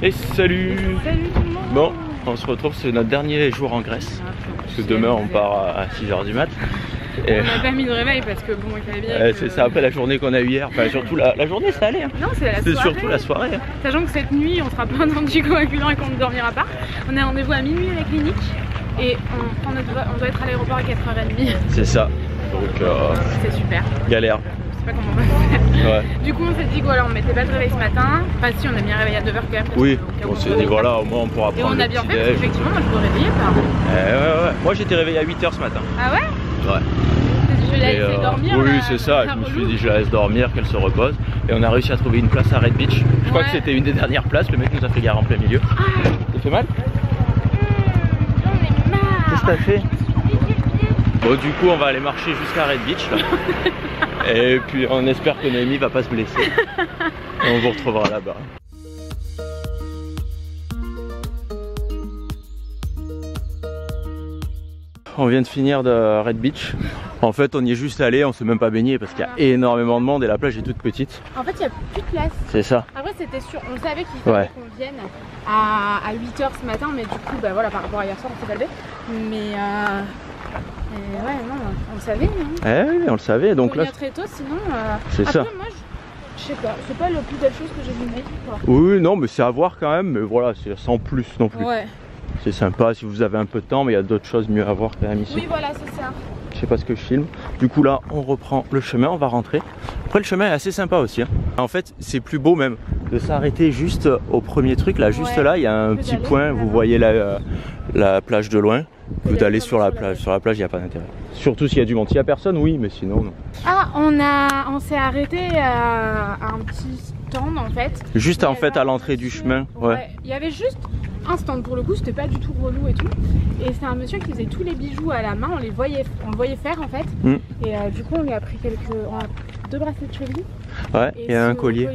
Et salut. Salut tout le monde. Bon, on se retrouve, c'est notre dernier jour en Grèce. Parce que demain on part à 6 h du mat. Et on n'a pas mis de réveil parce que bon, il fallait bien. C'est ça, après la journée qu'on a eu hier. Enfin, surtout la journée, ça allait. Hein. Non, c'est la soirée. C'était surtout la soirée. Hein. Sachant que cette nuit, on sera plein d'anticoagulants et qu'on ne dormira pas. On a rendez-vous à minuit à la clinique et on doit être à l'aéroport à 4h30. C'est ça. Donc, c'est super. Galère. Je sais pas comment on va faire. Ouais. Du coup, on s'est dit que voilà, on mettait pas de réveil ce matin. Enfin, si, on a mis un réveil à 9h quand même. Oui, on s'est dit voilà, au moins on pourra prendre. Et on a bien fait parce qu'effectivement, moi je me réveillais pas. Ouais. Moi j'étais réveillé à 8 h ce matin. Ah ouais? Ouais. Je l'ai laissé dormir. Oui, c'est ça. Je me suis dit, je la laisse dormir, qu'elle se repose. Et on a réussi à trouver une place à Red Beach. Je crois que c'était une des dernières places. Le mec nous a fait gare en plein milieu. Ça fait mal? J'en ai marre. Qu'est-ce que t'as fait? Bon, du coup, on va aller marcher jusqu'à Red Beach. Là. Et puis, on espère que Noémie va pas se blesser. Et on vous retrouvera là-bas. On vient de finir de Red Beach. En fait, on y est juste allé, on s'est même pas baigné parce qu'il y a énormément de monde et la plage est toute petite. En fait, il n'y a plus de place. C'est ça. Après, c'était sûr, on savait qu'il fallait qu'on vienne à 8 h ce matin, mais du coup, bah voilà, par rapport à hier soir, on s'est pas levé. Mais ouais, non, on le savait. Hein. Oui, on le savait. Donc là, très tôt, sinon. C'est ça. Moi, je sais pas, c'est pas la plus belle chose que j'ai vue de ma vie, quoi. Oui, non, mais c'est à voir quand même. Mais voilà, c'est sans plus non plus. Ouais. C'est sympa si vous avez un peu de temps, mais il y a d'autres choses mieux à voir quand même ici. Oui, voilà, c'est ça. Je sais pas ce que je filme. Du coup là, on reprend le chemin, on va rentrer. Après, le chemin est assez sympa aussi. Hein. En fait, c'est plus beau même de s'arrêter juste au premier truc. Là, juste là, il y a un petit point. Vous voyez la plage de loin. Vous d'aller sur la plage. Sur la plage, il n'y a pas d'intérêt. Surtout s'il y a du monde. S'il n'y a personne, oui, mais sinon, non. Ah, on s'est arrêté à un petit stand en fait. Juste en fait à l'entrée du chemin. Ouais. Il y avait juste un stand pour le coup, c'était pas du tout relou et tout. Et c'est un monsieur qui faisait tous les bijoux à la main, on le voyait faire en fait. Et du coup on lui a pris deux bracelets de cheville. Ouais, et un collier.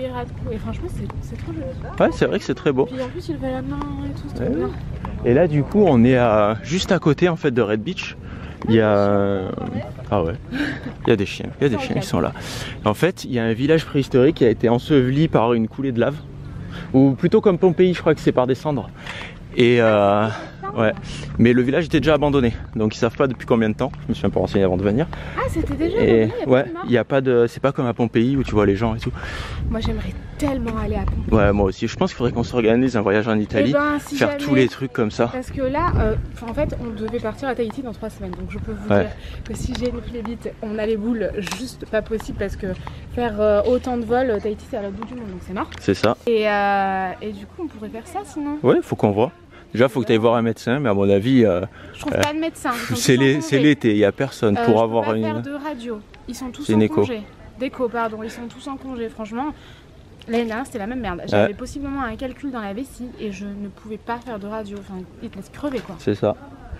Et franchement c'est trop joli. Ouais, c'est vrai que c'est très beau. Puis en plus il levait la main et tout, c'était bien. Et là du coup on est juste à côté en fait de Red Beach. Il y a il y a des chiens, ils sont là. En fait, il y a un village préhistorique qui a été enseveli par une coulée de lave. Ou plutôt comme Pompéi, je crois que c'est par des cendres. Et ouais, mais le village était déjà abandonné, donc ils savent pas depuis combien de temps. Je me suis un peu renseigné avant de venir. Ah, c'était déjà abandonné, il y a pas de, c'est pas comme à Pompéi où tu vois les gens et tout. Moi j'aimerais tellement aller à Pompéi. Ouais, moi aussi. Je pense qu'il faudrait qu'on s'organise un voyage en Italie, faire tous les trucs comme ça. Parce que là, en fait, on devait partir à Tahiti dans 3 semaines, donc je peux vous dire que si j'ai une flébite, on a les boules, juste pas possible parce que faire autant de vols, Tahiti c'est à l'autre bout du monde, donc c'est mort. C'est ça. Et du coup, on pourrait faire ça sinon. Ouais, faut qu'on voit. Déjà, faut que tu ailles voir un médecin, mais à mon avis, je trouve pas de médecin. C'est l'été, il n'y a personne pour avoir une. Faire de radio. Ils sont tous en congé. D'écho, pardon. Ils sont tous en congé. Franchement, l'année dernière, c'était la même merde. J'avais possiblement un calcul dans la vessie et je ne pouvais pas faire de radio. Enfin, ils te laissent crever, quoi. C'est ça.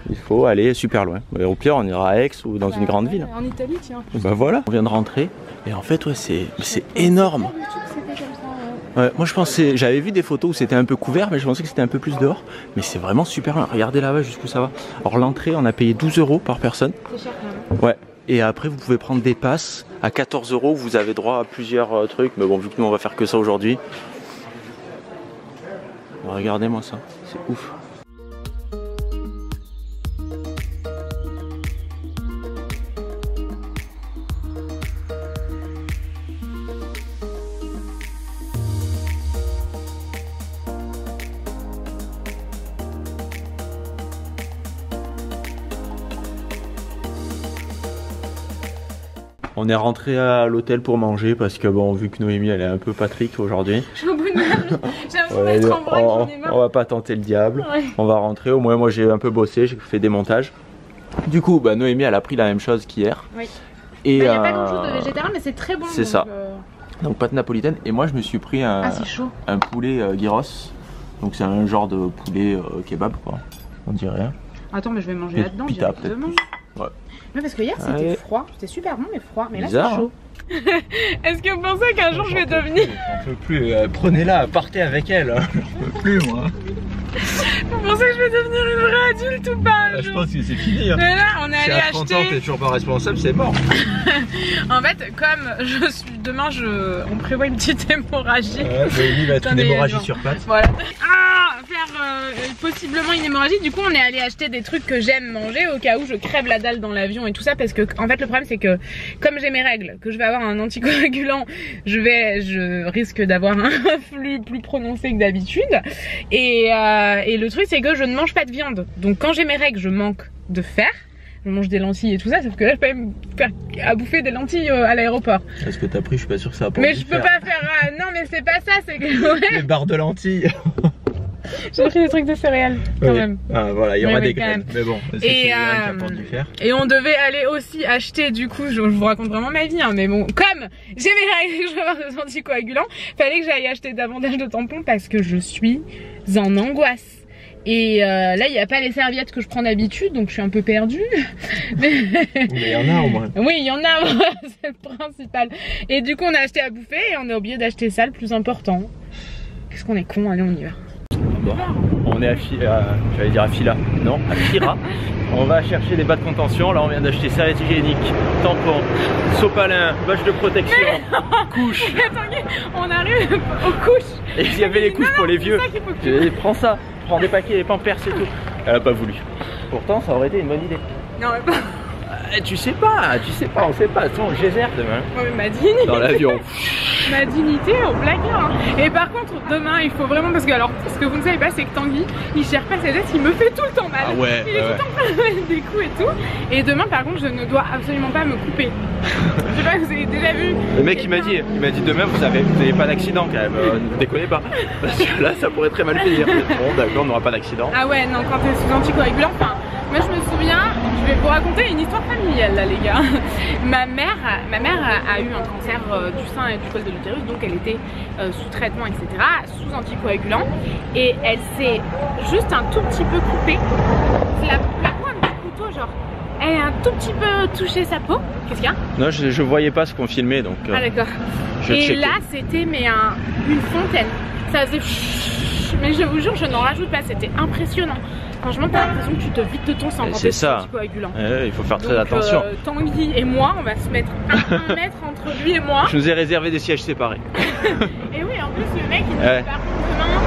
Il faut aller super loin. Et au pire, on ira à Aix ou dans une grande ville. En Italie, tiens. Bah voilà. On vient de rentrer et en fait, ouais, c'est énorme. Ouais, moi je pensais, j'avais vu des photos où c'était un peu couvert, mais je pensais que c'était un peu plus dehors. Mais c'est vraiment super loin. Regardez là-bas jusqu'où ça va. Alors l'entrée, on a payé 12 € par personne. C'est cher quand même. Ouais. Et après, vous pouvez prendre des passes à 14 €. Vous avez droit à plusieurs trucs. Mais bon, vu que nous on va faire que ça aujourd'hui. Regardez-moi ça. C'est ouf. On est rentré à l'hôtel pour manger parce que bon, vu que Noémie elle est un peu Patrick aujourd'hui. Je suis au bout de j'ai un peu en vrac, j'en ai marre. On va pas tenter le diable. Ouais. On va rentrer. Au moins moi j'ai un peu bossé, j'ai fait des montages. Du coup, bah, Noémie elle a pris la même chose qu'hier. Oui. Et il n'y a pas grand chose de végétarien, mais c'est très bon. C'est ça. Donc pâte napolitaine. Et moi je me suis pris un poulet gyros. Donc c'est un genre de poulet kebab quoi. On dirait. Attends, mais je vais manger là-dedans. Pita peut-être. Ouais. Non, parce que hier c'était froid, c'était super bon mais froid, mais bizarre, là c'est chaud. Est-ce que vous pensez qu'un jour je vais devenir... J'en peux plus, prenez-la, partez avec elle, j'en peux plus moi. Vous pensez que je vais devenir une vraie adulte ou pas? Je pense que c'est fini. Hein. Mais là, on est allé acheter. 30 ans, t'es toujours pas responsable, c'est mort. En fait, comme je suis demain, on prévoit une petite hémorragie. Lui va être une hémorragie sur pattes. Voilà. Faire possiblement une hémorragie. Du coup, on est allé acheter des trucs que j'aime manger au cas où je crève la dalle dans l'avion et tout ça, parce que en fait, le problème c'est que comme j'ai mes règles, que je vais avoir un anticoagulant, je risque d'avoir un flux plus prononcé que d'habitude. Et le truc c'est que je ne mange pas de viande. Donc quand j'ai mes règles, je manque de fer. Je mange des lentilles et tout ça, sauf que là je peux même faire à bouffer des lentilles à l'aéroport. Est-ce que t'as pris? Je suis pas sûr que ça va pas. Mais je peux pas faire. Non, mais c'est pas ça, c'est que. Ouais. Les barres de lentilles. J'ai pris des trucs de céréales quand même. Ah voilà, il y aura des graines. Mais bon, c'est qui apporte du fer. Et on devait aller aussi acheter, du coup, je vous raconte vraiment ma vie, hein, mais bon, comme j'ai mes règles, je vais avoir des anticoagulants, fallait que j'aille acheter davantage de tampons parce que je suis en angoisse. Et là il n'y a pas les serviettes que je prends d'habitude, donc je suis un peu perdue. Mais il y en a au moins. Oui, il y en a, c'est le principal. Et du coup on a acheté à bouffer et on a oublié d'acheter ça, le plus important. Qu'est-ce qu'on est con, allez on y va. Bon, on est à j'allais dire à Fila, non, à Fira. On va chercher des bas de contention. Là on vient d'acheter serviettes hygiéniques, tampons, sopalin, bâche de protection, couches. On arrive aux couches. Et il y avait les couches pour les vieux. J'ai dit prends ça, prends des paquets, les pampers c'est tout. Elle a pas voulu. Pourtant ça aurait été une bonne idée. Non mais pas. Tu sais pas, on sait pas. Attends, geyser demain. Ouais, mais ma dignité. Dans l'avion. Ma dignité au placard. Et par contre, demain, il faut vraiment. Parce que, alors, ce que vous ne savez pas, c'est que Tanguy, il gère pas ses gestes, il me fait tout le temps mal. Ah ouais. Il est tout le temps en train de mettre des coups et tout. Et demain, par contre, je ne dois absolument pas me couper. Je sais pas, vous avez déjà vu. Le mec, il m'a dit demain, vous avez pas d'accident quand même. Ne déconnez pas. Parce que là, ça pourrait très mal finir. Bon, d'accord, on n'aura pas d'accident. Ah ouais, non, quand t'es sous anticoagulant, enfin. Moi je me souviens, je vais vous raconter une histoire familiale là les gars. Ma mère a eu un cancer du sein et du col de l'utérus, donc elle était sous traitement etc, sous anticoagulant. Et elle s'est juste un tout petit peu coupée. La pointe du couteau genre, elle a un tout petit peu touché sa peau. Qu'est-ce qu'il y a? Non je voyais pas ce qu'on filmait donc... Ah d'accord. Et là c'était mais une fontaine. Ça faisait... Mais je vous jure je n'en rajoute pas, c'était impressionnant. Franchement, t'as l'impression que tu te vides de ton sang quand t'es anticoagulant. Il faut faire très attention. Tanguy et moi, on va se mettre un mètre entre lui et moi. Je nous ai réservé des sièges séparés. Et oui, en plus, le mec, il dit par contre, demain,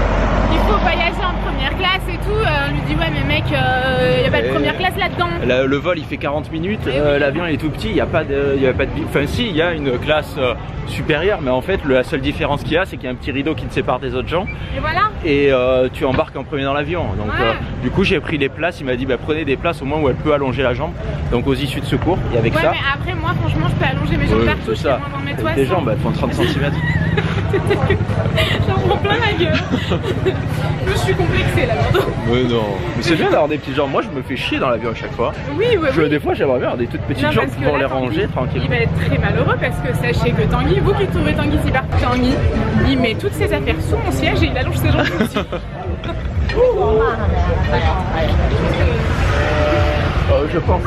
il faut voyager en première classe et tout. On lui dit, ouais, mais mec, il n'y a pas de première classe là-dedans. Le vol, il fait 40 minutes. L'avion, il est tout petit. Il n'y a pas de. Enfin, si, il y a une classe supérieure, mais en fait, la seule différence qu'il y a, c'est qu'il y a un petit rideau qui te sépare des autres gens. Et voilà. Et tu embarques en premier dans l'avion. Donc, du coup, j'ai pris les places. Il m'a dit, bah, prenez des places au moins où elle peut allonger la jambe. Donc, aux issues de secours. Et avec ça. Ouais, mais après, moi, franchement, je peux allonger mes jambes partout. Ça. Tes jambes, elles font 30 cm. J'en prends plein la gueule. Je suis complexée là maintenant. Mais non. Mais c'est bien d'avoir des petites jambes. Moi, je me fais chier dans l'avion à chaque fois. Oui, oui. Des fois, j'aimerais bien avoir des toutes petites jambes pour les ranger tranquillement. Il va être très malheureux parce que sachez que Tanguy, vous qui trouvez Tanguy si partout, Tanguy, il met toutes ses affaires sous mon siège et il allonge ses jambes aussi. Je pense.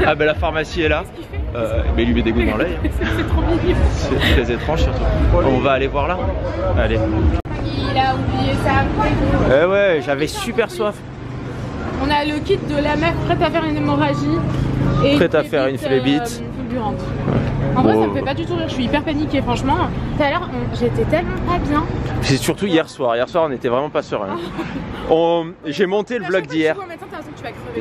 Ah ben la pharmacie est là. Mais il lui met des gouttes dans l'œil. C'est trop mignon. C'est très étrange surtout. On va aller voir là. Allez. Il a oublié ça. Ouais, j'avais super soif. On a le kit de la meuf prête à faire une hémorragie. Et prête à faire une flébite. Fulgurante. En vrai, ça me fait pas du tout rire, je suis hyper paniquée, franchement. Tout à l'heure, j'étais tellement pas bien. C'est surtout hier soir. Hier soir, on était vraiment pas serein. J'ai monté le vlog d'hier.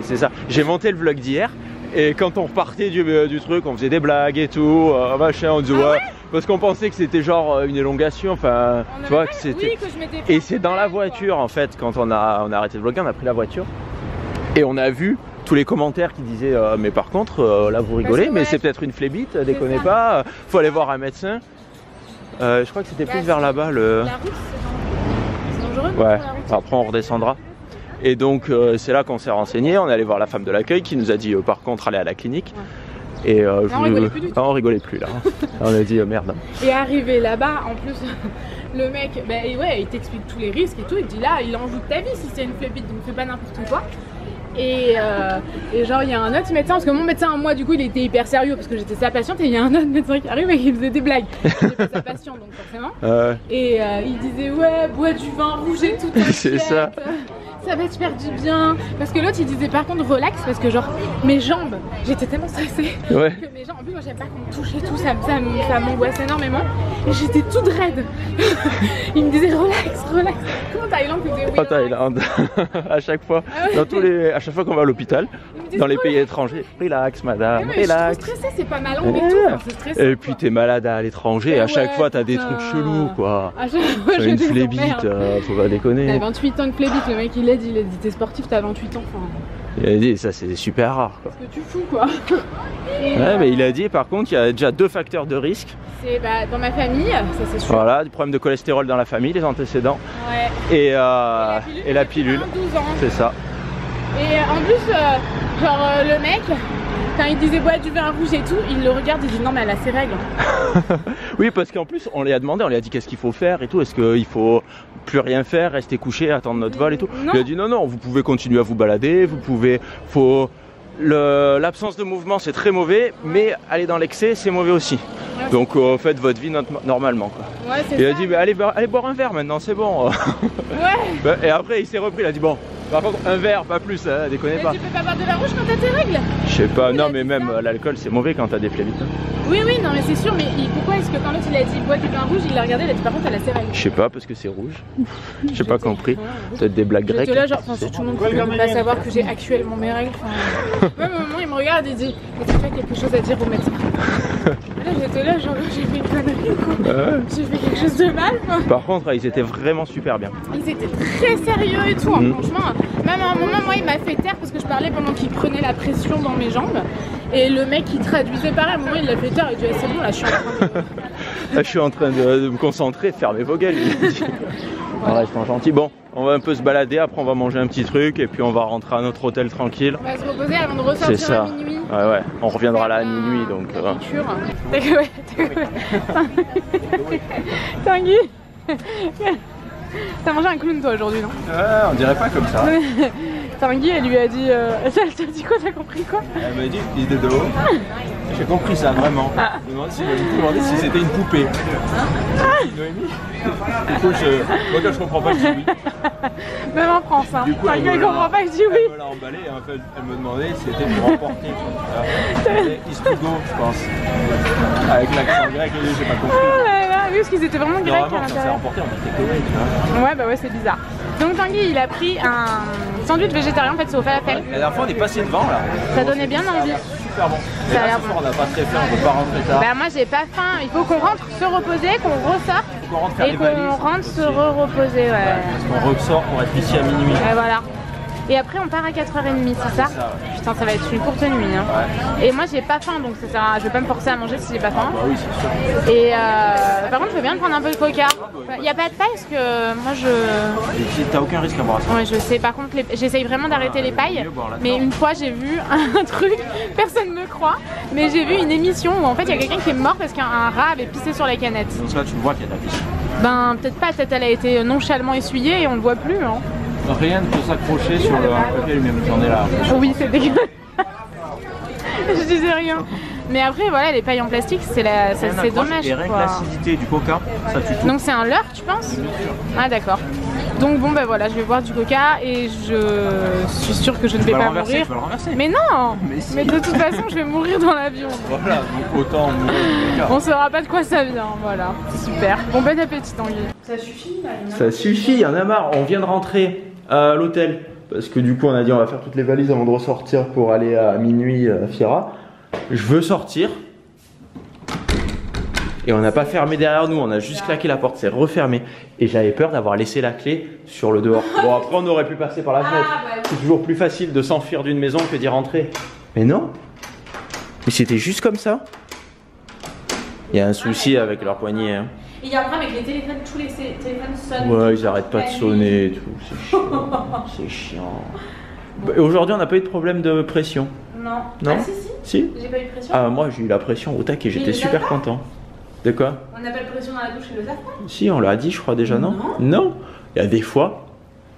C'est ça. J'ai monté le vlog d'hier. Et quand on repartait du truc, on faisait des blagues et tout, machin, on disait ouais, parce qu'on pensait que c'était genre une élongation, enfin, tu vois, que c'était. Et c'est dans la voiture en fait, quand on a arrêté de vlogger, on a pris la voiture et on a vu tous les commentaires qui disaient mais par contre là vous rigolez, mais c'est peut-être une flébite, déconnez pas, faut aller voir un médecin. Je crois que c'était plus vers là-bas le. La route, c'est dangereux. Ouais. Après on redescendra. Et donc c'est là qu'on s'est renseigné, on est allé voir la femme de l'accueil qui nous a dit par contre aller à la clinique. Et on rigolait plus là. On a dit merde. Et arrivé là-bas, en plus le mec, ouais, il t'explique tous les risques et tout, il te dit là il en joue de ta vie si c'est une flébite, donc fais pas n'importe quoi. Et genre il y a un autre médecin, parce que mon médecin moi du coup il était hyper sérieux parce que j'étais sa patiente, et il y a un autre médecin qui arrive et qui faisait des blagues. J'étais pas sa patiente donc forcément. Et il disait ouais, bois du vin rouge et tout. C'est ça. Ça va te faire du bien. Parce que l'autre il disait par contre relax, parce que genre mes jambes, j'étais tellement stressée que mes jambes, en plus moi j'aime pas qu'on me touche et tout, ça m'angoisse énormément. Et j'étais toute raide. Il me disait relax, relax. Comme en Thaïlande, tu disais oui. En Thaïlande, à chaque fois, à chaque fois qu'on va à l'hôpital, dans les pays étrangers, relax madame, relax. Je suis trop stressée, c'est pas ma langue et tout. Enfin, stressant, et puis t'es malade à l'étranger, et à chaque fois t'as des trucs chelous quoi. À chaque fois j'ai une flébite, faut pas déconner. T'as 28 ans de flébite, le mec il a dit t'es sportif, t'as 28 ans. Enfin... Il a dit ça c'est super rare quoi. Qu'est-ce que tu fous quoi. Ouais mais il a dit par contre il y a déjà 2 facteurs de risque. C'est dans ma famille, ça c'est sûr. Voilà, du problème de cholestérol dans la famille, les antécédents. Ouais. Et la pilule. 12 ans. C'est ça. Et en plus, le mec, quand il disait bois du vin rouge et tout, il le regarde et dit non mais elle a ses règles. Oui parce qu'en plus on lui a demandé, on lui a dit qu'est-ce qu'il faut faire et tout, est-ce qu'il faut plus rien faire, rester couché, attendre notre vol et tout. Non. Il a dit non, vous pouvez continuer à vous balader, vous pouvez, l'absence de mouvement c'est très mauvais, mais aller dans l'excès c'est mauvais aussi. Ouais. Donc faites votre vie normalement quoi. Ouais, il a dit mais allez boire un verre maintenant, c'est bon. Ouais. Et après il s'est repris, il a dit bon, par contre un verre pas plus, hein, déconnez pas. Tu peux pas boire de vin rouge quand t'as tes règles? Je sais pas, non mais même l'alcool c'est mauvais quand t'as des phlébites. Oui non mais c'est sûr, mais pourquoi est-ce que quand l'autre il a dit bois du vin rouge, il l'a regardé, il a dit par contre elle a ses règles? Je sais pas, parce que c'est rouge. J'ai pas compris. Peut-être des blagues grecques. J'étais là genre, si tout le monde peut pas savoir que j'ai actuellement mes règles. Même au moment il me regarde et dit est-ce que tu as quelque chose à dire au médecin? Là j'étais là genre j'ai fait une connerie quoi. J'ai fait quelque chose de mal quoi. Par contre ils étaient vraiment super bien. Ils étaient très sérieux et tout, franchement. Même à un moment moi il m'a fait taire parce que je parlais pendant qu'il prenait la pression dans mes jambes. Et le mec qui traduisait pareil, à un moment il l'a fait taire, il dit c'est bon là je suis en train de... Là je suis en train de me concentrer, fermez vos gueules. Voilà, ils sont gentils. Bon, on va un peu se balader, après on va manger un petit truc et puis on va rentrer à notre hôtel tranquille. On va se reposer avant de ressortir à minuit. Ouais, on reviendra là à minuit donc. Tanguy, t'as mangé un clown toi aujourd'hui non? On dirait pas comme ça. Tanguy elle lui a dit, elle t'a dit quoi, t'as compris quoi? Elle m'a dit qu'il était de l'eau. J'ai compris ça vraiment. Je me demandais si c'était une poupée. Noémie. Du coup moi quand je comprends pas je dis oui. Même en France hein. Tanguy elle comprend pas, je dis oui. Elle me l'a emballé et en fait elle me demandait si c'était pour emporter. C'était Istugo je pense. Avec l'accent grec et j'ai pas compris. Oui parce qu'ils étaient vraiment grecs à l'intérieur. Quand c'est emporté on dit takeaway tu vois. Ouais bah ouais c'est bizarre. Donc Tanguy il a pris un sandwich végétarien en fait, c'est au falafel. La dernière fois on est passé devant là. Ça donnait bien envie. Super bon. Et là ce soir on n'a pas très faim, on peut pas rentrer tard. Bah moi j'ai pas faim, il faut qu'on rentre se reposer, qu'on ressorte et qu'on rentre se reposer. Ouais. Parce qu'on ressort pour être ici à minuit. Ouais voilà. Et après on part à 4h30, c'est ça? Putain ça va être une courte nuit hein. Ouais. Et moi j'ai pas faim donc ça sert à... je vais pas me forcer à manger si j'ai pas faim. Bah oui c'est sûr. Et par contre je veux bien prendre un peu de coca. Y a pas de paille parce que moi je... T'as aucun risque à boire ça. Ouais je sais, par contre j'essaye vraiment d'arrêter les pailles. Mais une fois j'ai vu un truc, personne me croit, mais j'ai vu une émission où en fait il y a quelqu'un qui est mort parce qu'un rat avait pissé sur la canette. Donc là tu vois qu'il y a de la pisse. Ben peut-être pas, peut-être elle a été nonchalamment essuyée et on le voit plus hein. Rien ne peut s'accrocher sur le papier lui-même, j'en ai là. Oui, c'est dégueulasse. Je disais rien. Mais après, voilà, les pailles en plastique, c'est dommage. Et rien que l'acidité du coca, ça tue tout. Donc c'est un leurre, tu penses? Ah d'accord. Donc bon, bah voilà, je vais boire du coca et je suis sûre que je ne vais pas mourir. Tu vas le renverser. Mais non. Mais de toute façon, je vais mourir dans l'avion. Voilà, donc autant mourir du coca. On saura pas de quoi ça vient, voilà. Super. Bon appétit, Tanguy. Ça suffit là. Ça suffit, il y en a marre. On vient de rentrer à l'hôtel parce que du coup on a dit on va faire toutes les valises avant de ressortir pour aller à minuit à Fira. Je veux sortir et on n'a pas fermé derrière nous, on a juste claqué la porte, c'est refermé et j'avais peur d'avoir laissé la clé sur le dehors. Bon après on aurait pu passer par la fenêtre, c'est toujours plus facile de s'enfuir d'une maison que d'y rentrer. Mais non, mais c'était juste comme ça. Il y a un souci avec leur poignet hein. Il y a un problème avec les téléphones, tous les téléphones sonnent. Ouais, ils arrêtent pas de sonner et tout, c'est chiant. C'est chiant. Et aujourd'hui, on n'a pas eu de problème de pression. Non. Non. Ah si. J'ai pas eu de pression. Ah, moi j'ai eu la pression au taquet, j'étais super content. De quoi? On n'a pas de pression dans la douche et le safran? Si, on l'a dit, je crois déjà, non? Non. Il y a des fois.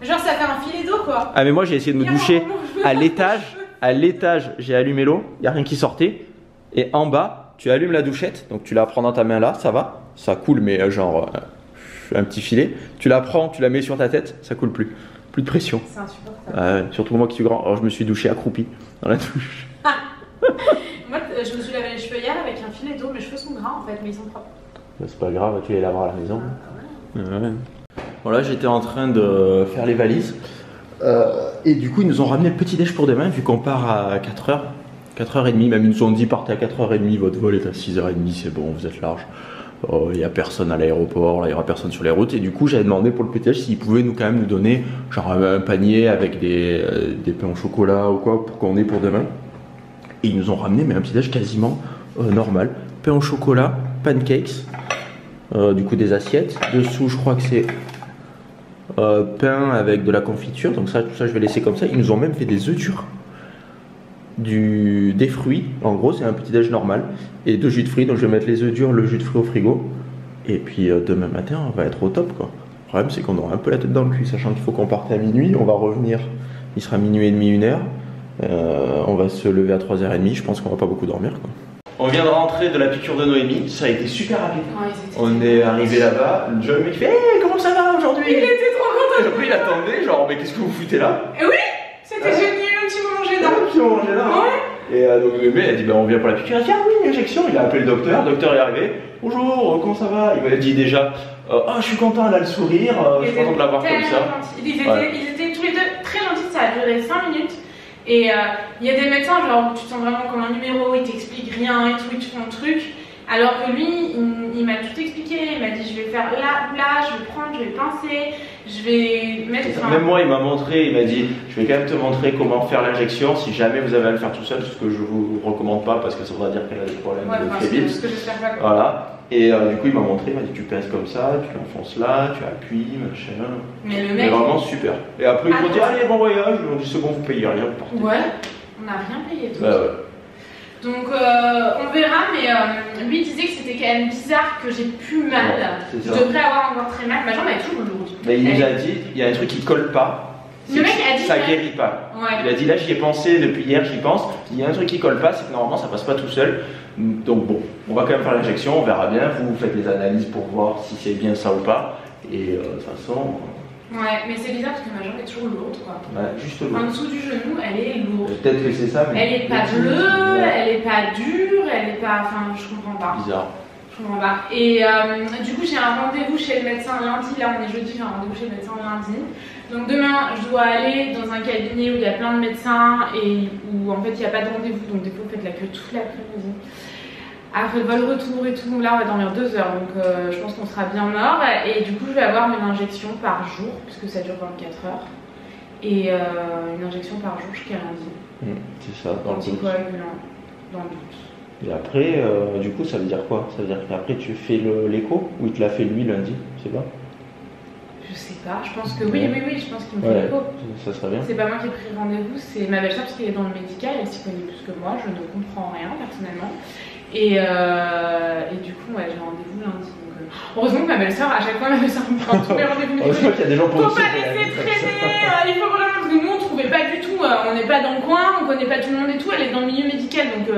Genre, ça fait un filet d'eau quoi. Ah, mais moi j'ai essayé de me doucher. à l'étage, j'ai allumé l'eau, il n'y a rien qui sortait. Et en bas, tu allumes la douchette, donc tu la prends dans ta main là, ça va, ça coule, mais genre un petit filet. Tu la prends, tu la mets sur ta tête, ça coule plus. Plus de pression. C'est insupportable. Surtout moi qui suis grand. Alors je me suis douché accroupi dans la douche. Moi, je me suis lavé les cheveux hier avec un filet d'eau. Mes cheveux sont gras en fait, mais ils sont propres. Bah, c'est pas grave, tu les laveras à la maison. Ouais. Voilà, j'étais en train de faire les valises. Et du coup, ils nous ont ramené le petit déj pour demain, vu qu'on part à 4h. 4h30, même ils nous ont dit partez à 4h30, votre vol est à 6h30, c'est bon, vous êtes large. Il n'y a personne à l'aéroport, là il n'y aura personne sur les routes. Et du coup, j'avais demandé pour le petit déj s'ils pouvaient quand même nous donner genre un panier avec des pains au chocolat ou quoi pour qu'on ait pour demain. Et ils nous ont ramené mais un petit déj quasiment normal. Pain au chocolat, pancakes, du coup des assiettes. Dessous, je crois que c'est pain avec de la confiture. Donc ça, tout ça, je vais laisser comme ça. Ils nous ont même fait des œufs durs. Des fruits, en gros c'est un petit déj normal et 2 jus de fruits, donc je vais mettre les œufs durs, le jus de fruits au frigo et puis demain matin on va être au top quoi. Le problème c'est qu'on aura un peu la tête dans le cul, sachant qu'il faut qu'on parte à minuit, on va revenir, il sera minuit et demi, 1h, on va se lever à 3h30, je pense qu'on va pas beaucoup dormir quoi. On vient de rentrer de la piqûre de Noémie, ça a été super rapide. On est arrivé là-bas, le jeune mec fait hey, comment ça va aujourd'hui? Il était trop content. Et après il attendait, genre mais qu'est-ce que vous foutez là? Et oui, c'était génial, un petit moment gênant. Ouais. Et donc le mec a dit bah, on vient pour la piqûre, il a dit ah oui une injection, il a appelé le docteur est arrivé, bonjour, comment ça va? Il m'a dit déjà ah je suis content, elle a le sourire, je suis content de l'avoir comme ça. Ils étaient tous les deux très gentils, ça a duré 5 minutes. Et il y a des médecins genre tu te sens vraiment comme un numéro, ils t'expliquent rien et tout, ils te font un truc. Alors que lui, il m'a tout expliqué, il m'a dit je vais faire là, je vais prendre, je vais pincer, je vais mettre... Même moi il m'a montré, il m'a dit je vais quand même te montrer comment faire l'injection si jamais vous avez à le faire tout seul, ce que je vous recommande pas parce que ça voudra dire qu'elle a des problèmes de fébrile. Ce que j'espère pas. Voilà, et du coup il m'a montré, il m'a dit tu pinces comme ça, tu l'enfonces là, tu appuies, machin. Mais le mec... vraiment super. Et après ils m'ont dit allez bon voyage, ils m'ont dit c'est bon vous payez rien, vous partez. Ouais, on n'a rien payé tout. Ouais. Donc on verra, mais lui disait que c'était quand même bizarre que j'ai plus mal. Je devrais avoir encore très mal. Ma jambe est toujours lourde. Mais il nous a dit, il y a un truc qui colle pas. Le mec a dit ça guérit pas. Ouais. Il a dit là j'y ai pensé depuis hier, j'y pense. Il y a un truc qui colle pas, c'est que normalement ça passe pas tout seul. Donc bon, on va quand même faire l'injection, on verra bien. Vous faites les analyses pour voir si c'est bien ça ou pas. Et de toute façon. Ouais, mais c'est bizarre parce que ma jambe est toujours lourde quoi. Ouais, juste lourde. En dessous du genou, elle est lourde. Peut-être que c'est ça, mais. Elle est pas bleue, elle est pas dure, elle est pas. Enfin, je comprends pas. Bizarre. Je comprends pas. Et du coup, j'ai un rendez-vous chez le médecin lundi. Là, on est jeudi, j'ai un rendez-vous chez le médecin lundi. Donc demain, je dois aller dans un cabinet où il y a plein de médecins et où en fait il n'y a pas de rendez-vous. Donc des fois, vous faites la queue toute l'après-midi. Après le vol retour et tout, là on va dormir 2 heures, donc je pense qu'on sera bien mort. Et du coup je vais avoir une injection par jour, puisque ça dure 24 heures. Et une injection par jour jusqu'à lundi. C'est ça, dans le doute. Anticoagulant, dans le doute. Et après, du coup ça veut dire quoi? Ça veut dire qu'après tu fais l'écho, ou il te l'a fait lui lundi, je sais pas. Je sais pas, je pense que oui, je pense qu'il me fait l'écho. Ça serait bien. C'est pas moi qui ai pris rendez-vous, c'est ma belle-sœur parce qu'elle est dans le médical, elle s'y connaît plus que moi, je ne comprends rien personnellement. Et du coup, ouais, j'ai rendez-vous lundi. Donc, heureusement que ma belle-sœur, à chaque fois, ma belle-sœur me prend tous les rendez-vous. Heureusement qu'il y a des gens pour faut pas laisser traîner, il faut vraiment, parce que nous on trouvait pas du tout, on n'est pas dans le coin, on connaît pas tout le monde et tout, elle est dans le milieu médical donc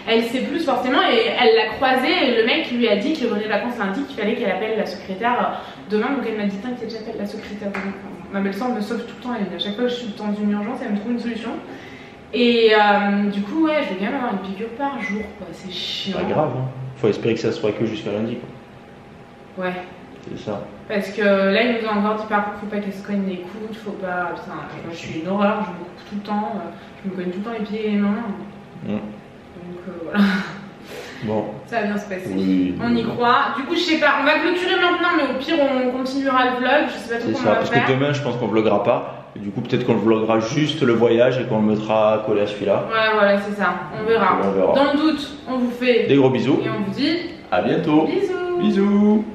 elle sait plus forcément et elle l'a croisé et le mec lui a dit qu'il revenait de vacances lundi, qu'il fallait qu'elle appelle la secrétaire demain, donc elle m'a dit t'inquiète, j'appelle la secrétaire demain. Ma belle-sœur me sauve tout le temps, elle, à chaque fois que je suis dans une urgence, elle me trouve une solution. Et du coup, ouais, je vais quand même avoir une piqûre par jour, quoi. C'est chiant. Pas grave, hein. Faut espérer que ça soit que jusqu'à lundi, quoi. Ouais. C'est ça. Parce que là, ils nous ont encore dit par contre, faut pas qu'elle se cogne les coudes, faut pas. Putain, moi je suis une horreur, je me coupe tout le temps, je me cogne tout le temps les pieds et les mains. Donc voilà. Bon. Ça va bien se passer. Oui. On y croit. Du coup, je sais pas, on va clôturer maintenant, mais au pire, on continuera le vlog. Je sais pas trop comment on va parce faire. Que demain, je pense qu'on vloguera pas. Et du coup, peut-être qu'on vloguera juste le voyage et qu'on le mettra collé à celui-là. Ouais, voilà, c'est ça. On verra. Dans le doute, on vous fait des gros bisous. Et on vous dit à bientôt. Bisous. Bisous.